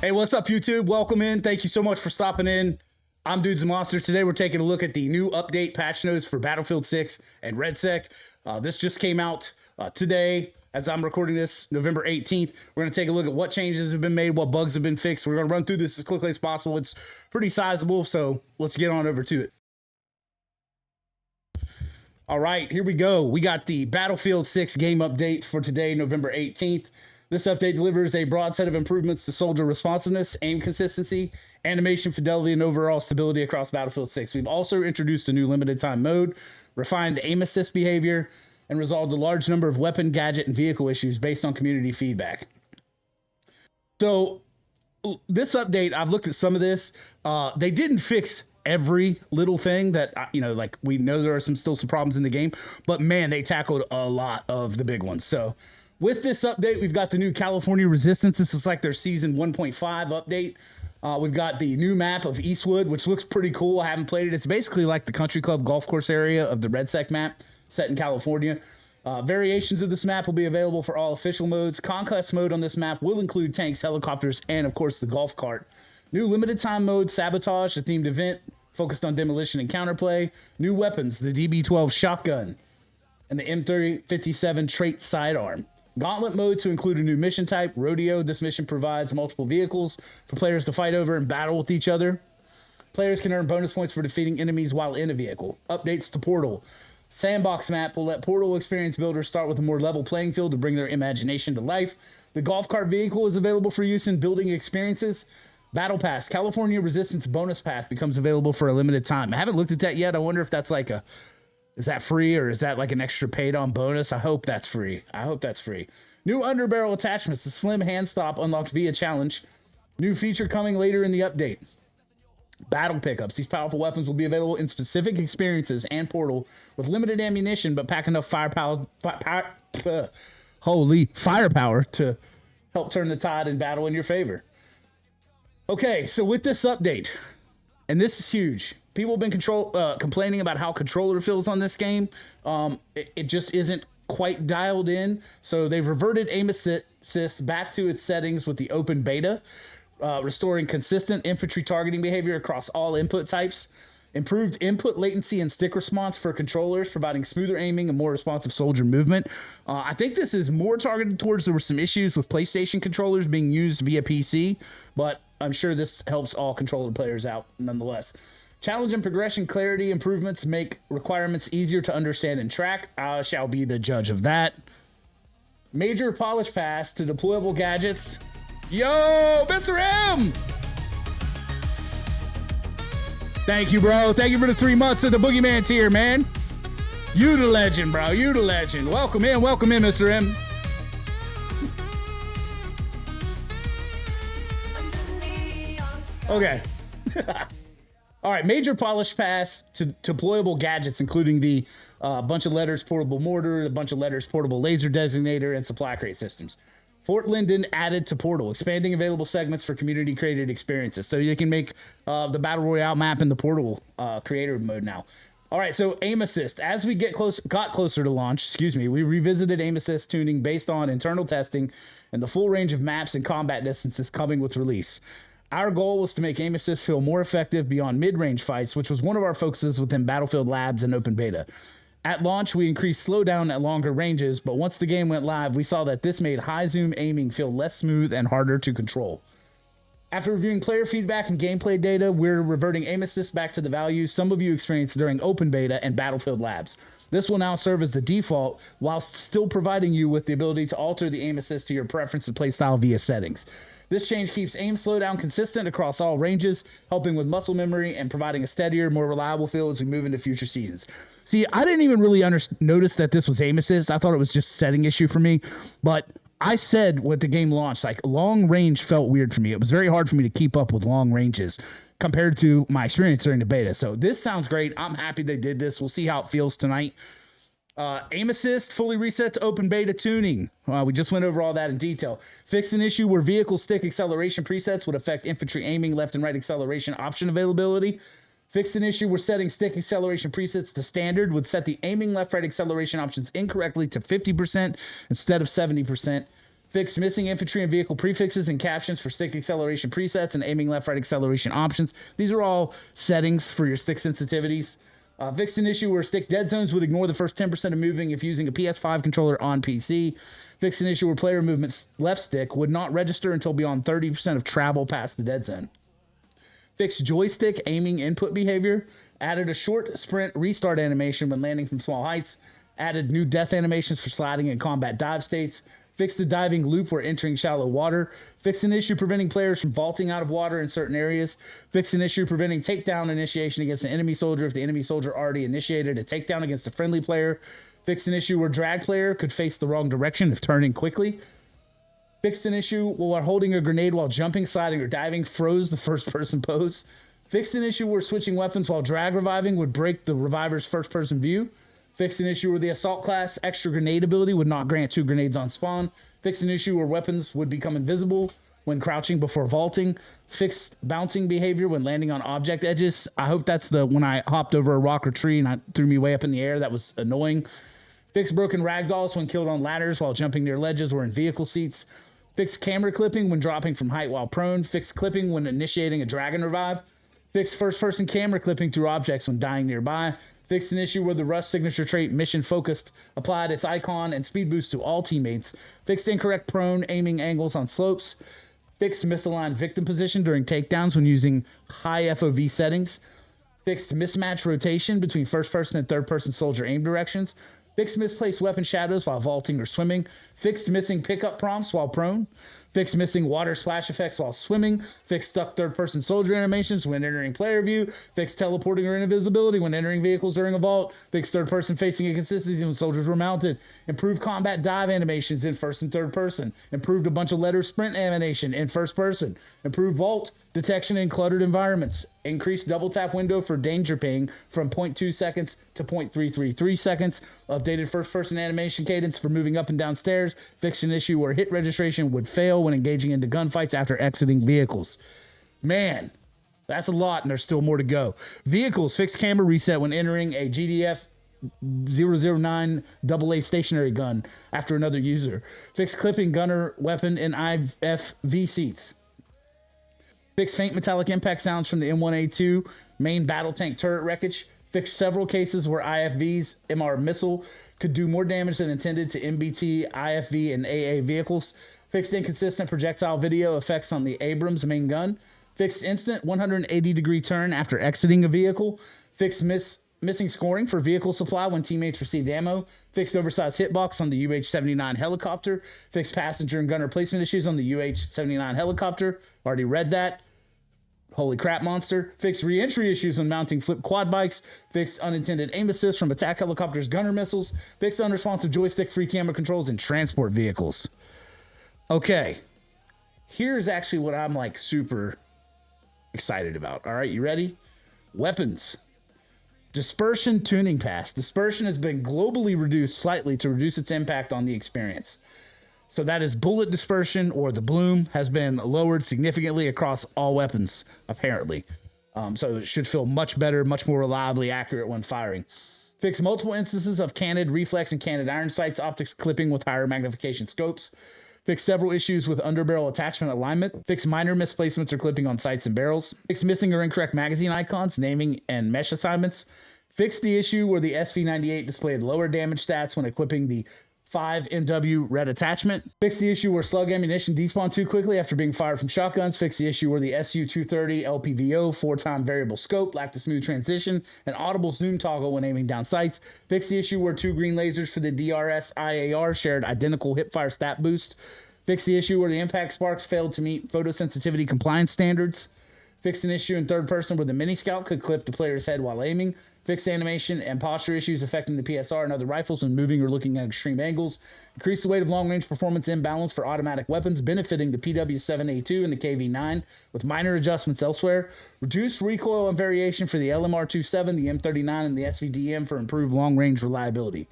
Hey, what's up, YouTube? Welcome in. Thank you so much for stopping in. I'm Dudes and Monsters. Today, we're taking a look at the new update patch notes for Battlefield 6 and RedSec. This just came out today, as I'm recording this, November 18th. We're going to take a look at what changes have been made, what bugs have been fixed. We're going to run through this as quickly as possible. It's pretty sizable, so let's get on over to it. All right, here we go. We got the Battlefield 6 game update for today, November 18th. This update delivers a broad set of improvements to soldier responsiveness, aim consistency, animation fidelity, and overall stability across Battlefield 6. We've also introduced a new limited time mode, refined aim assist behavior, and resolved a large number of weapon, gadget, and vehicle issues based on community feedback. So this update, I've looked at some of this. They didn't fix every little thing that, like we know there are still some problems in the game, but man, they tackled a lot of the big ones. So with this update, we've got the new California Resistance. This is like their season 1.5 update. We've got the new map of Eastwood, which looks pretty cool. I haven't played it. It's basically like the country club golf course area of the RedSec map set in California. Variations of this map will be available for all official modes. Conquest mode on this map will include tanks, helicopters, and of course the golf cart. New limited time mode, Sabotage, a themed event focused on demolition and counterplay. New weapons, the DB-12 shotgun and the M357 trait sidearm. Gauntlet mode to include a new mission type, Rodeo. This mission provides multiple vehicles for players to fight over and battle with each other. Players can earn bonus points for defeating enemies while in a vehicle. Updates to Portal. Sandbox map will let Portal experience builders start with a more level playing field to bring their imagination to life. The golf cart vehicle is available for use in building experiences. Battle Pass. California Resistance bonus pass becomes available for a limited time. I haven't looked at that yet. I wonder if that's like is that free or is that like an extra paid on bonus? I hope that's free. New underbarrel attachments. The slim hand stop unlocked via challenge. New feature coming later in the update. Battle pickups. These powerful weapons will be available in specific experiences and Portal with limited ammunition, but pack enough firepower to help turn the tide in battle in your favor. Okay, so with this update, and this is huge. People have been complaining about how controller feels on this game. It just isn't quite dialed in. So they've reverted aim assist back to its settings with the open beta, restoring consistent infantry targeting behavior across all input types. Improved input latency and stick response for controllers, providing smoother aiming and more responsive soldier movement. I think this is more targeted towards, there were some issues with PlayStation controllers being used via PC, but I'm sure this helps all controller players out nonetheless. Challenge and progression clarity improvements make requirements easier to understand and track. I shall be the judge of that. Major polish pass to deployable gadgets. Yo, Mr. M! Thank you, bro. Thank you for the 3 months of the Boogeyman tier, man. You the legend, bro. You the legend. Welcome in, Mr. M. Okay. All right, major polish pass to deployable gadgets, including the bunch of letters portable mortar, a bunch of letters portable laser designator, and supply crate systems. Fort Linden added to Portal, expanding available segments for community-created experiences. So you can make the Battle Royale map in the Portal creator mode now. All right, so aim assist. As we got closer to launch, we revisited aim assist tuning based on internal testing and the full range of maps and combat distances coming with release. Our goal was to make aim assist feel more effective beyond mid-range fights, which was one of our focuses within Battlefield Labs and Open Beta. At launch, we increased slowdown at longer ranges, but once the game went live, we saw that this made high-zoom aiming feel less smooth and harder to control. After reviewing player feedback and gameplay data, we're reverting aim assist back to the values some of you experienced during Open Beta and Battlefield Labs. This will now serve as the default, whilst still providing you with the ability to alter the aim assist to your preference and playstyle via settings. This change keeps aim slowdown consistent across all ranges, helping with muscle memory and providing a steadier, more reliable feel as we move into future seasons. See, I didn't even really notice that this was aim assist. I thought it was just a setting issue for me, but I said when the game launched, like, long range felt weird for me. It was very hard for me to keep up with long ranges compared to my experience during the beta. So this sounds great. I'm happy they did this. We'll see how it feels tonight. Aim assist fully reset to open beta tuning. We just went over all that in detail. Fixed an issue where vehicle stick acceleration presets would affect infantry aiming left and right acceleration option availability. Fixed an issue where setting stick acceleration presets to standard would set the aiming left-right acceleration options incorrectly to 50% instead of 70%. Fixed missing infantry and vehicle prefixes and captions for stick acceleration presets and aiming left-right acceleration options. These are all settings for your stick sensitivities. Fixed an issue where stick dead zones would ignore the first 10% of moving if using a PS5 controller on PC. Fixed an issue where player movement's left stick would not register until beyond 30% of travel past the dead zone. Fixed joystick aiming input behavior. Added a short sprint restart animation when landing from small heights. Added new death animations for sliding and combat dive states. Fixed the diving loop where entering shallow water. Fixed an issue preventing players from vaulting out of water in certain areas. Fixed an issue preventing takedown initiation against an enemy soldier if the enemy soldier already initiated a takedown against a friendly player. Fixed an issue where drag player could face the wrong direction if turning quickly. Fixed an issue while holding a grenade while jumping, sliding, or diving froze the first-person pose. Fixed an issue where switching weapons while drag reviving would break the reviver's first-person view. Fixed an issue where the assault class extra grenade ability would not grant 2 grenades on spawn. Fixed an issue where weapons would become invisible when crouching before vaulting. Fixed bouncing behavior when landing on object edges. I hope that's the when I hopped over a rock or tree and I threw me way up in the air. That was annoying. Fixed broken ragdolls when killed on ladders while jumping near ledges or in vehicle seats. Fixed camera clipping when dropping from height while prone. Fixed clipping when initiating a dragon revive. Fixed first-person camera clipping through objects when dying nearby. Fixed an issue where the Rust signature trait Mission Focused applied its icon and speed boost to all teammates. Fixed incorrect prone aiming angles on slopes. Fixed misaligned victim position during takedowns when using high FOV settings. Fixed mismatch rotation between first-person and third-person soldier aim directions. Fixed misplaced weapon shadows while vaulting or swimming. Fixed missing pickup prompts while prone. Fixed missing water splash effects while swimming. Fixed stuck third-person soldier animations when entering player view. Fixed teleporting or invisibility when entering vehicles during a vault. Fixed third-person facing inconsistency when soldiers were mounted. Improved combat dive animations in first and third person. Improved a bunch of letter sprint animation in first person. Improved vault detection in cluttered environments. Increased double tap window for danger ping from 0.2 seconds to 0.333 seconds. Updated first person animation cadence for moving up and down stairs. Fixed an issue where hit registration would fail when engaging into gunfights after exiting vehicles. Man, that's a lot and there's still more to go. Vehicles, fixed camera reset when entering a GDF 009 AA stationary gun after another user. Fixed clipping gunner weapon in IFV seats. Fixed faint metallic impact sounds from the M1A2 main battle tank turret wreckage. Fixed several cases where IFV's MR missile could do more damage than intended to MBT, IFV, and AA vehicles. Fixed inconsistent projectile video effects on the Abrams main gun. Fixed instant 180-degree turn after exiting a vehicle. Fixed missing scoring for vehicle supply when teammates received ammo. Fixed oversized hitbox on the UH-79 helicopter. Fixed passenger and gunner placement issues on the UH-79 helicopter. Already read that. Holy crap monster. Fixed re-entry issues when mounting flip quad bikes. Fixed unintended aim assist from attack helicopters' gunner missiles. Fixed unresponsive joystick free camera controls in transport vehicles. Okay. Here's actually what I'm like super excited about. All right, you ready? Weapons. Dispersion tuning pass. Dispersion has been globally reduced slightly to reduce its impact on the experience. So that is bullet dispersion, or the bloom has been lowered significantly across all weapons, apparently. So it should feel much better, much more reliably accurate when firing. Fix multiple instances of candid reflex and candid iron sights optics clipping with higher magnification scopes. Fix several issues with underbarrel attachment alignment. Fix minor misplacements or clipping on sights and barrels. Fix missing or incorrect magazine icons, naming, and mesh assignments. Fix the issue where the SV98 displayed lower damage stats when equipping the 5MW red attachment. Fix the issue where slug ammunition despawned too quickly after being fired from shotguns. Fix the issue where the SU-230 LPVO 4-time variable scope lacked a smooth transition and audible zoom toggle when aiming down sights. Fix the issue where 2 green lasers for the DRS IAR shared identical hipfire stat boost. Fix the issue where the impact sparks failed to meet photosensitivity compliance standards. Fix an issue in third person where the mini scout could clip the player's head while aiming. Fix animation and posture issues affecting the PSR and other rifles when moving or looking at extreme angles. Increase the weight of long-range performance imbalance for automatic weapons, benefiting the PW7A2 and the KV9 with minor adjustments elsewhere. Reduce recoil and variation for the LMR27, the M39, and the SVDM for improved long-range reliability.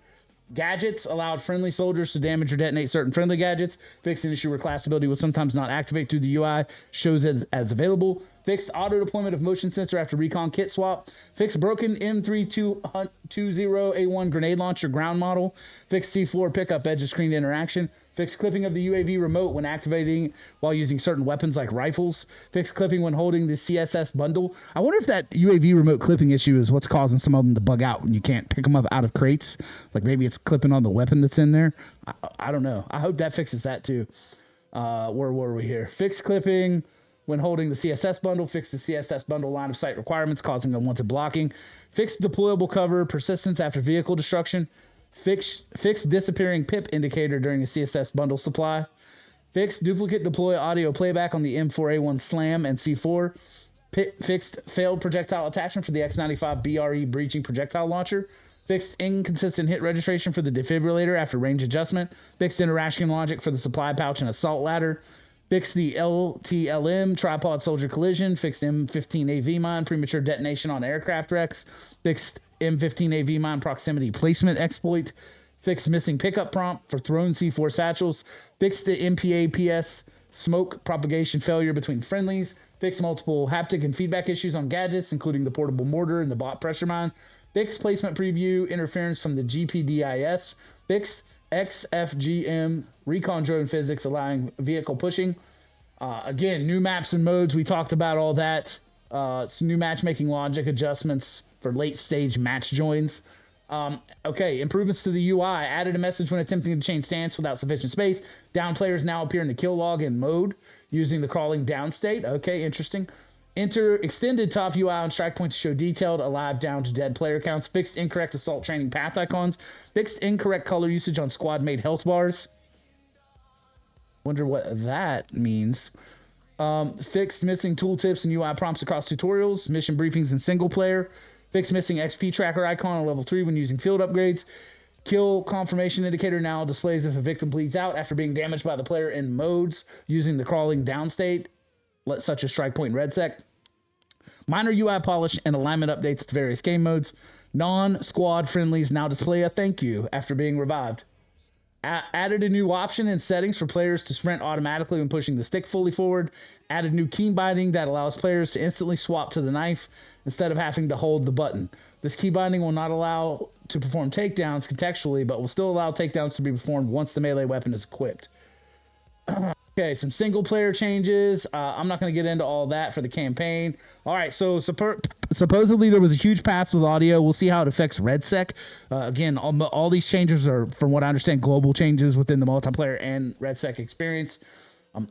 Gadgets allowed friendly soldiers to damage or detonate certain friendly gadgets. Fix an issue where class ability will sometimes not activate through the UI, shows it as available. Fixed auto deployment of motion sensor after recon kit swap. Fixed broken M320A1 grenade launcher ground model. Fixed C4 pickup edge of screen interaction. Fixed clipping of the UAV remote when activating while using certain weapons like rifles. Fixed clipping when holding the CSS bundle. I wonder if that UAV remote clipping issue is what's causing some of them to bug out when you can't pick them up out of crates. Like maybe it's clipping on the weapon that's in there. I don't know. I hope that fixes that too. Where were we here? Fixed clipping when holding the CSS bundle. Fixed the CSS bundle line of sight requirements causing unwanted blocking. Fixed deployable cover persistence after vehicle destruction. Fixed disappearing pip indicator during the CSS bundle supply. Fixed duplicate deploy audio playback on the M4A1 SLAM and C4. Fixed failed projectile attachment for the X95 BRE breaching projectile launcher. Fixed inconsistent hit registration for the defibrillator after range adjustment. Fixed interaction logic for the supply pouch and assault ladder. Fixed the LTLM tripod soldier collision. Fixed M15AV mine premature detonation on aircraft wrecks. Fixed M15AV mine proximity placement exploit. Fixed missing pickup prompt for thrown C4 satchels. Fixed the MPA-PS smoke propagation failure between friendlies. Fixed multiple haptic and feedback issues on gadgets, including the portable mortar and the bot pressure mine. Fixed placement preview interference from the GPDIS. Fixed XFGM recon drone physics allowing vehicle pushing. Again, new maps and modes. We talked about all that. It's new matchmaking logic adjustments for late stage match joins. Okay, improvements to the UI. Added a message when attempting to change stance without sufficient space. Down players now appear in the kill log in mode using the crawling down state. Okay, interesting. Enter extended top UI on strike point to show detailed alive down to dead player counts. Fixed incorrect assault training path icons. Fixed incorrect color usage on squad made health bars. Wonder what that means. Fixed missing tooltips and UI prompts across tutorials. Mission briefings in single player. Fixed missing XP tracker icon on level 3 when using field upgrades. Kill confirmation indicator now displays if a victim bleeds out after being damaged by the player in modes using the crawling down state, such as strike point and RedSec. Minor UI polish and alignment updates to various game modes. Non-squad friendlies now display a thank you after being revived. Added a new option in settings for players to sprint automatically when pushing the stick fully forward. Added new key binding that allows players to instantly swap to the knife instead of having to hold the button. This key binding will not allow to perform takedowns contextually, but will still allow takedowns to be performed once the melee weapon is equipped. Okay, some single player changes. I'm not going to get into all that for the campaign. All right, so supposedly there was a huge patch with audio. We'll see how it affects RedSec. Again, all these changes are, from what I understand, global changes within the multiplayer and RedSec experience.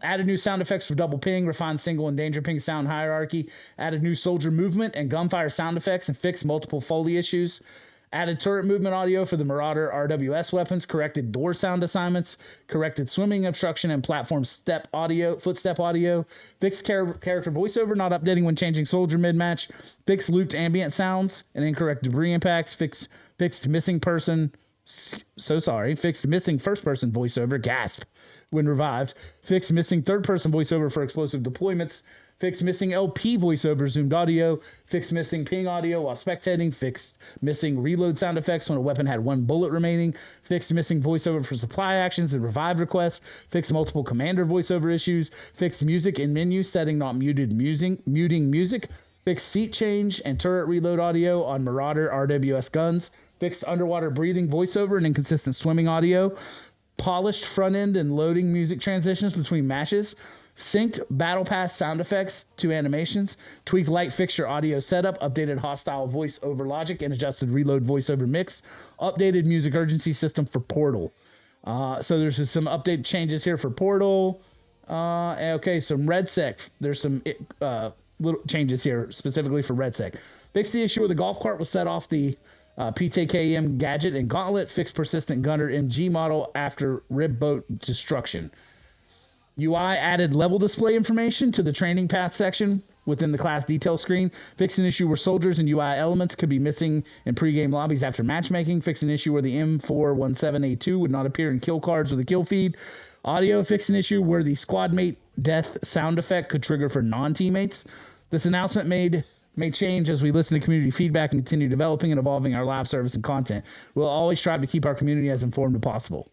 Added new sound effects for double ping, refined single and danger ping sound hierarchy. Added new soldier movement and gunfire sound effects and fixed multiple Foley issues. Added turret movement audio for the Marauder RWS weapons, corrected door sound assignments, corrected swimming obstruction and platform step audio, footstep audio, fixed character voiceover, not updating when changing soldier mid-match, fixed looped ambient sounds and incorrect debris impacts, fixed missing person, fixed missing first-person voiceover, gasp, when revived, fixed missing third-person voiceover for explosive deployments, fixed missing LP voiceover zoomed audio, fixed missing ping audio while spectating, fixed missing reload sound effects when a weapon had one bullet remaining, fixed missing voiceover for supply actions and revive requests, fixed multiple commander voiceover issues, fixed music in menu setting not muting music, fixed seat change and turret reload audio on Marauder RWS guns, fixed underwater breathing voiceover and inconsistent swimming audio, polished front end and loading music transitions between matches, synced battle pass sound effects to animations, tweaked light fixture audio setup, updated hostile voice over logic and adjusted reload voiceover mix, updated music urgency system for Portal. So there's some update changes here for Portal. Okay, some RedSec. There's some little changes here specifically for RedSec. Fixed the issue where the golf cart was set off the PTKM gadget and gauntlet. Fixed persistent gunner MG model after rib boat destruction. UI added level display information to the training path section within the class detail screen. Fixed an issue where soldiers and UI elements could be missing in pregame lobbies after matchmaking. Fixed an issue where the M417A2 would not appear in kill cards with a kill feed. Audio fixed an issue where the squad mate death sound effect could trigger for non-teammates. This announcement may change as we listen to community feedback and continue developing and evolving our live service and content. We'll always strive to keep our community as informed as possible.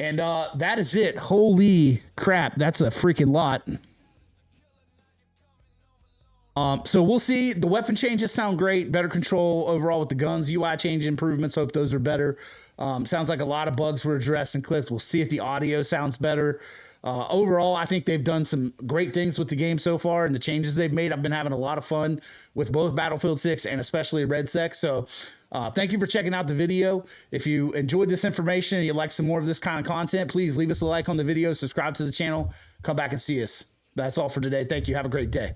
And that is it. Holy crap, that's a freaking lot. So we'll see. The weapon changes sound great. Better control overall with the guns. UI change improvements. Hope those are better. Sounds like a lot of bugs were addressed and clipped. We'll see if the audio sounds better. Overall, I think they've done some great things with the game so far, and the changes they've made. I've been having a lot of fun with both Battlefield 6 and especially RedSec. So thank you for checking out the video. If you enjoyed this information and you'd like some more of this kind of content, please leave us a like on the video, subscribe to the channel, come back and see us. That's all for today. Thank you. Have a great day.